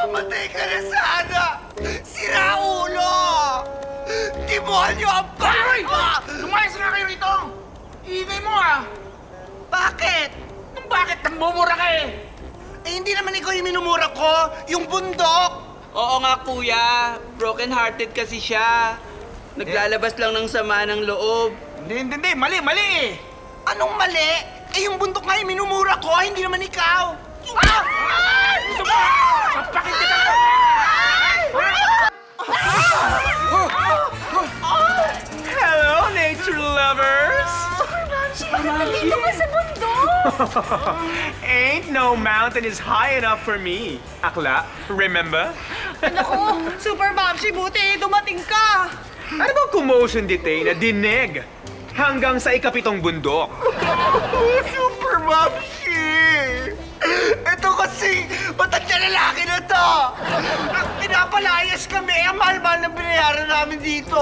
Mamatay ka na sana! Siraulo! Demonyo ang bahay mo! Lumayas na kayo rito! Ingay mo ah! Bakit? Bakit nagmumura ka eh? Eh, hindi naman ikaw yung minumura ko, yung bundok! Oo nga, kuya. Broken-hearted kasi siya. Naglalabas lang ng sama ng loob. Hindi. Mali eh! Anong mali? Eh, yung bundok nga yung minumura ko, hindi naman ikaw! Gusto mo? Sapakin kita! Hello, nature lovers! Nandito ka sa bundok! Ain't no mountain is high enough for me. Akla, remember? Naku, Super Mamsi, buti dumating ka! Ano bang commotion dite na dinig hanggang sa ikapitong bundok? Super Mamsi! Ito kasi, matanda lalaki na to! Pinapalayas kami, ang mahal-mahal na binayaran namin dito!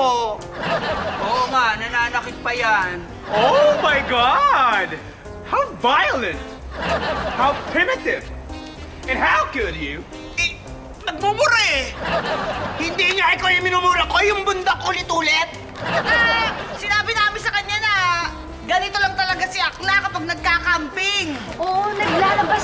Oo nga, nananakit pa yan. Oh my God! How violent! How primitive! And how could you? Eh, nagmumura eh! Hindi nga ikaw yung minumura ko, yung bundak ulit-ulit! Sinabi namin sa kanya na ganito lang talaga si Akla kapag nagkakamping. Oo, naglalabas